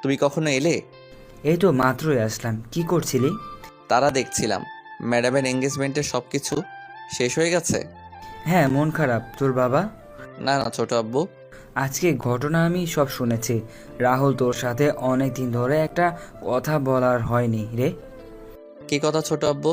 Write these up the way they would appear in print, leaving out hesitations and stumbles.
তুমি কখনো এলে? এই তো মাত্রই আসলাম। কি করছিলি? তারা দেখছিলাম। ম্যাডামের এঙ্গেজমেন্টের সব কিছু শেষ হয়ে গেছে? হ্যাঁ, মন খারাপ। তোর বাবা? না না, ছোট আব্বু। আজকে ঘটনা আমি সব শুনেছি। রাহুল তোর সাথে অনেক দিন ধরে একটা কথা বলার হয়নি রে। কি কথা ছোট আব্বু?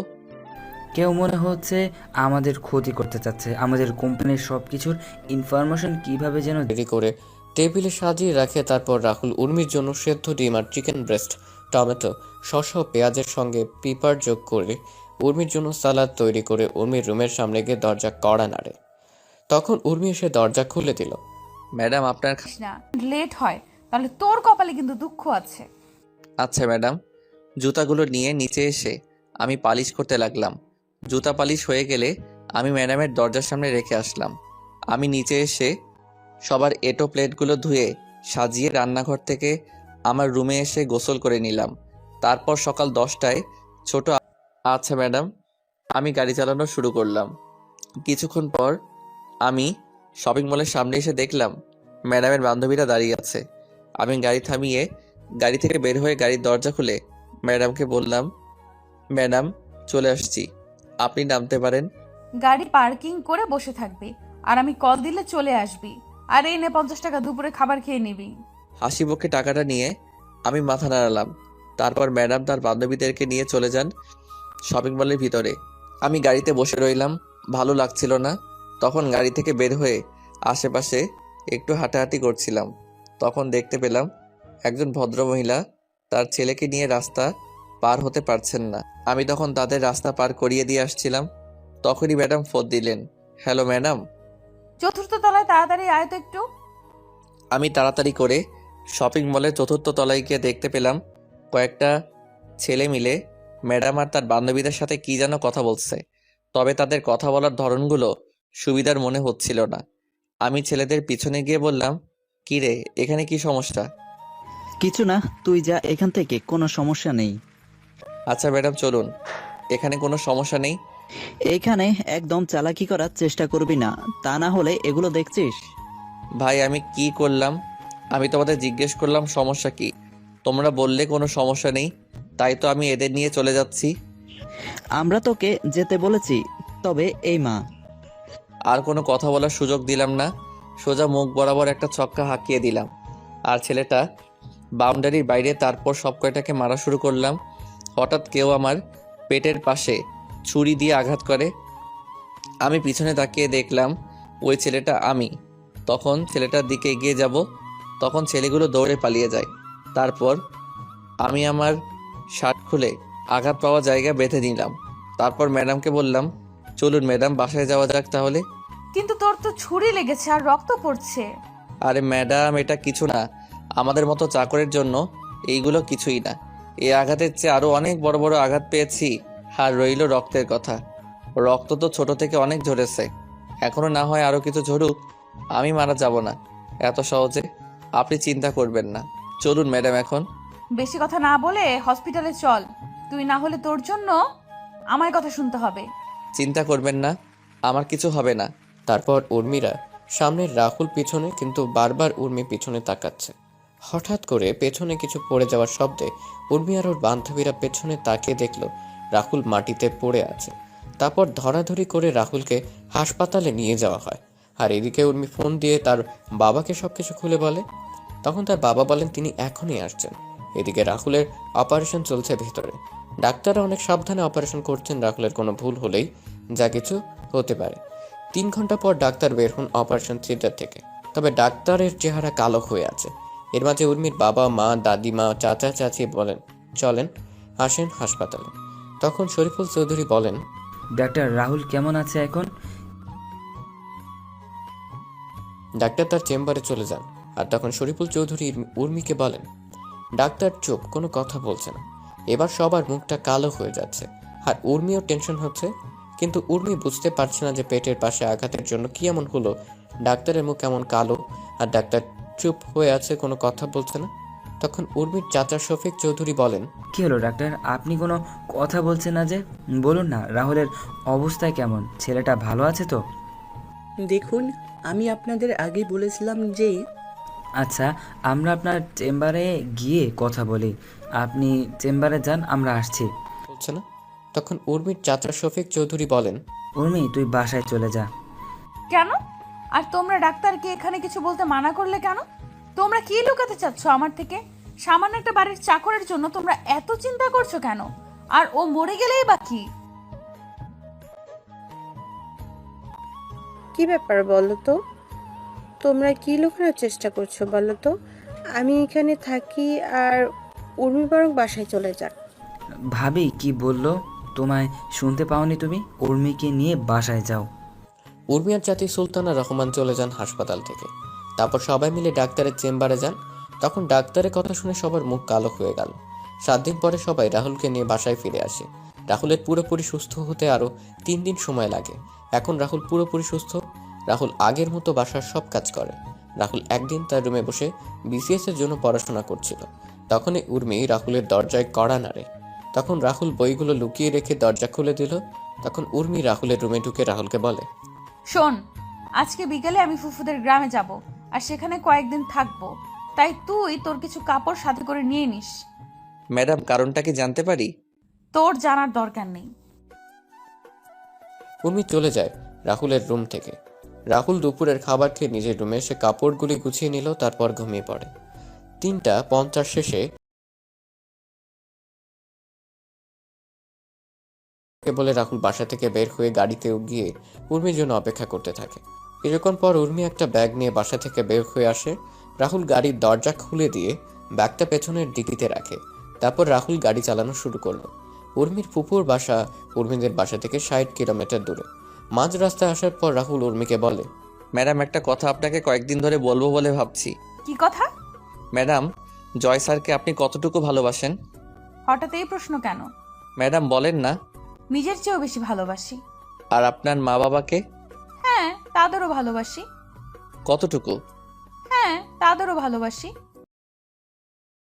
কেউ মনে হচ্ছে আমাদের ক্ষতি করতে চাচ্ছে। আমাদের কোম্পানির সব কিছুর ইনফরমেশন কিভাবে যেন দেরি করে টেবিলে সাজিয়ে রাখে। তারপর রাহুল উর্মির জন্য সেদ্ধ ডিম আর চিকেন ব্রেস্ট, টমেটো, শসা ও পেঁয়াজের সঙ্গে পিপার যোগ করে উর্মির জন্য সালাদ তৈরি করে উর্মির রুমের সামনে গিয়ে দরজা কড়া নাড়ে। তখন উর্মি এসে দরজা খুলে দিল। ম্যাডাম আপনার না লেট হয় তাহলে তোর কপালে কিন্তু দুঃখ আছে। আচ্ছা ম্যাডাম। জুতাগুলো নিয়ে নিচে এসে আমি পালিশ করতে লাগলাম। জুতা পালিশ হয়ে গেলে আমি ম্যাডামের দরজার সামনে রেখে আসলাম। আমি নিচে এসে সবার এঁটো প্লেটগুলো ধুয়ে সাজিয়ে রান্নাঘর থেকে আমার রুমে এসে গোসল করে নিলাম। তারপর সকাল 10টায় ছোট আচ্ছা ম্যাডাম, আমি গাড়ি চালানো শুরু করলাম। কিছুক্ষণ পর আমি শপিং মলের সামনে এসে দেখলাম ম্যাডামের বান্ধবীরা দাঁড়িয়ে আছে। আমি গাড়ি থামিয়ে গাড়ি থেকে বের হয়ে গাড়ির দরজা খুলে ম্যাডামকে বললাম, ম্যাডাম চলে আসছি, আপনি নামতে পারেন। গাড়ি পার্কিং করে বসে থাকবি আর আমি কল দিলে চলে আসবি। আর এই নে 50 টাকা, দুপুরে খাবার খেয়ে নিবি। হাসি মুখে টাকাটা নিয়ে আমি মাথা নাড়ালাম। তারপর ম্যাডাম তার বান্ধবীদেরকে নিয়ে চলে যান শপিং মলের ভিতরে। আমি গাড়িতে বসে রইলাম। ভালো লাগছিল না। তখন গাড়ি থেকে বের হয়ে আশেপাশে একটু হাঁটাহাঁটি করছিলাম। তখন দেখতে পেলাম একজন ভদ্রমহিলা তার ছেলেকে নিয়ে রাস্তা পার হতে পারছেন না। আমি তখন তাদের রাস্তা পার করিয়ে দিয়ে আসছিলাম। তখনই ম্যাডাম ফোন দিলেন। Hello madam. চতুর্থ তলায় তাড়াতাড়ি আয় তো একটু। আমি তাড়াতাড়ি করে শপিং মলের চতুর্থ তলায় গিয়ে দেখতে পেলাম কয়েকটা ছেলে মিলে ম্যাডাম আর তার বান্ধবীদের সাথে কি যেন কথা বলছে। তবে তাদের কথা বলার ধরনগুলো সুবিধার মনে হচ্ছিল না। আমি ছেলেদের পিছনে গিয়ে বললাম, কি রে, এখানে কি সমস্যা? কিছু না, তুই যা এখান থেকে, কোনো সমস্যা নেই। আচ্ছা ম্যাডাম চলুন, এখানে কোনো সমস্যা নেই। এখানে একদম চালাকি করার চেষ্টা করবি না, তা না হলে এগুলো দেখছিস। ভাই আমি কি করলাম? আমি তোমাদের জিজ্ঞেস করলাম সমস্যা কি, তোমরা বললে কোনো সমস্যা নেই, তাই তো আমি এদের নিয়ে চলে যাচ্ছি। আমরা তোকে যেতে বলেছি, তবে এই মা। আর কোনো কথা বলার সুযোগ দিলাম না। সোজা মুখ বরাবর একটা ছক্কা হাঁকিয়ে দিলাম আর ছেলেটা বাউন্ডারির বাইরে। তারপর সব কয়টাকে মারা শুরু করলাম। হঠাৎ কেউ আমার পেটের পাশে ছুরি দিয়ে আঘাত করে। আমি পিছনে তাকিয়ে দেখলাম ওই ছেলেটা আমি। তখন ছেলেটার দিকে এগিয়ে যাব, তখন ছেলেগুলো দৌড়ে পালিয়ে যায়। তারপর আমি আমার শার্ট খুলে আঘাত পাওয়া জায়গা বেঁধে নিলাম। তারপর ম্যাডামকে বললাম, চলুন ম্যাডাম বাসায় যাওয়া যাক তাহলে। কিন্তু তোর তো ছুরি লেগেছে আর রক্ত পড়ছে। আরে ম্যাডাম এটা কিছু না, আমাদের মতো চাকরের জন্য এইগুলো কিছুই না। এই আঘাতের চেয়ে আরো অনেক বড় বড় আঘাত পেয়েছি। আর রইল রক্তের কথা, রক্ত তো ছোট থেকে অনেক ঝরেছে, এখনো না হয় আরো কিছু ঝরুক, আমি মারা যাব না এত সহজে, আপনি চিন্তা করবেন না। চলুন ম্যাডাম এখন। বেশি কথা না বলে হসপিটালে চল, তুই না হলে তোর জন্য আমার কথা শুনতে হবে। চিন্তা করবেন না, আমার কিছু হবে না। তারপর উর্মিরা সামনের রাহুল পিছনে, কিন্তু বারবার উর্মি পিছনে তাকাচ্ছে। হঠাৎ করে পেছনে কিছু পড়ে যাওয়ার শব্দে উর্মি আর ওর বান্ধবীরা পেছনে তাকিয়ে দেখলো রাহুল মাটিতে পড়ে আছে। তারপর ধরাধরি করে রাহুলকে হাসপাতালে নিয়ে যাওয়া হয়। আর এদিকে উর্মি ফোন দিয়ে তার বাবাকে সবকিছু খুলে বলে। তখন তার বাবা বলেন তিনি এখনই আসছেন। এদিকে রাহুলের অপারেশন চলছে ভেতরে। ডাক্তাররা অনেক সাবধানে অপারেশন করছেন, রাহুলের কোনো ভুল হলেই যা কিছু হতে পারে। 3 ঘন্টা পর ডাক্তার বের হন অপারেশন থিয়েটার থেকে। তবে ডাক্তারের চেহারা কালো হয়ে আছে। এর মাঝে উর্মির বাবা মা দাদিমা চাচা চাচি বলেন, চলেন আসেন হাসপাতালে। তখন শরীফুল চৌধুরী বলেন, ডাক্তার রাহুল কেমন আছে এখন? ডাক্তার তার চেম্বারে চলে যান। আর তখন শরীফুল চৌধুরী উর্মিকে বলেন, ডাক্তার চুপ, কোনো কথা বলছে না। এবার সবার মুখটা কালো হয়ে যাচ্ছে আর উর্মিও টেনশন হচ্ছে। কিন্তু উর্মি বুঝতে পারছে না যে পেটের পাশে আঘাতের জন্য কি এমন হলো ডাক্তারের মুখ এমন কালো আর ডাক্তার চুপ হয়ে আছে, কোনো কথা বলছে না। তখন উর্মির চাচা শফিক চৌধুরী বলেন, কি হলো ডাক্তার, আপনি কোনো কথা বলছেন না যে? বলুন না, রাহুলের অবস্থায় কেমন? ছেলেটা ভালো আছে তো? দেখুন, আমি আপনাদের আগেই বলেছিলাম যে আচ্ছা, আমরা আপনার চেম্বারে গিয়ে কথা বলি। আপনি চেম্বারে যান, আমরা আসছি। বলছে না। তখন উর্মির চাচা শফিক চৌধুরী বলেন, উর্মি, তুই বাসায় চলে যা। কেন? আর তোমরা ডাক্তারকে এখানে কিছু বলতে মানা করলে কেন? তোমরা কি লুকাতে চাচ্ছ আমার থেকে? সামান্য একটা বাড়ির চাকরের জন্য তোমরা এত চিন্তা করছো কেন? আর ও মরে গেলেই বা কি? কি ব্যাপার বলো তো? তোমরা কি লুকানোর চেষ্টা করছো বলো তো? আমি এখানে থাকি আর উর্মি বরং বাসায় চলে যাক। ভাবি কি বললো তোমায় শুনতে পাওনি তুমি? উর্মিকে নিয়ে বাসায় যাও। উর্মিয়ার চাচি সুলতানা রহমান চলে যান হাসপাতাল থেকে। তারপর সবাই মিলে ডাক্তারের চেম্বারে যান। তখন ডাক্তারের কথা শুনে সবার মুখ কালো হয়ে গেল। 7 দিন পরে সবাই রাহুলকে নিয়ে বাসায় ফিরে আসে। রাহুলের পুরোপুরি সুস্থ হতে আরও 3 দিন সময় লাগে। এখন রাহুল পুরোপুরি সুস্থ। রাহুল আগের মতো বাসার সব কাজ করে। রাহুল একদিন তার রুমে বসে বিসিএস এর জন্য পড়াশোনা করছিল। তখনই উর্মি রাহুলের দরজায় কড়া নাড়ে। তখন রাহুল বইগুলো লুকিয়ে রেখে দরজা খুলে দিল। তখন উর্মি রাহুলের রুমে ঢুকে রাহুলকে বলে, শোন, আজকে বিকেলে আমি ফুফুদের গ্রামে যাব আর সেখানে কয়েকদিন থাকবো। তাই তুই তোর কিছু কাপড় সাথে করে নিয়ে নিস। ম্যাডাম, কারণটা কি জানতে পারি? তোর জানার দরকার নেই। উর্মি চলে যায় রাহুলের রুম থেকে। রাহুল দুপুরের খাবার খেয়ে নিজের রুমে এসে কাপড়গুলি গুছিয়ে নিল, তারপর ঘুমিয়ে পড়ে। 3:50 শেষে বলে রাহুল বাসা থেকে বের হয়ে গাড়িতে গিয়ে উর্মির জন্য অপেক্ষা করতে থাকে। কিছুক্ষণ পর উর্মি একটা ব্যাগ নিয়ে বাসা থেকে বের হয়ে আসে। রাহুল গাড়ির দরজা খুলে দিয়ে ব্যাগটা পেছনের ডিকিতে রাখে। তারপর রাহুল গাড়ি চালানো শুরু করলো। উর্মির ফুপুর বাসা উর্মিদের বাসা থেকে 60 কিলোমিটার দূরে। মাঝ রাস্তায় আসার পর রাহুল উর্মিকে বলে, ম্যাডাম, একটা কথা আপনাকে কয়েকদিন ধরে বলবো বলে ভাবছি। কি কথা? ম্যাডাম, জয় স্যারকে আপনি কতটুকু ভালোবাসেন? হঠাৎ এই প্রশ্ন কেন? ম্যাডাম, বলেন না। নিজের চেয়েও বেশি ভালোবাসি। আর আপনার মা বাবাকে? হ্যাঁ, তাদেরও ভালোবাসি। কতটুকু? হ্যাঁ, তাদেরও ভালোবাসি।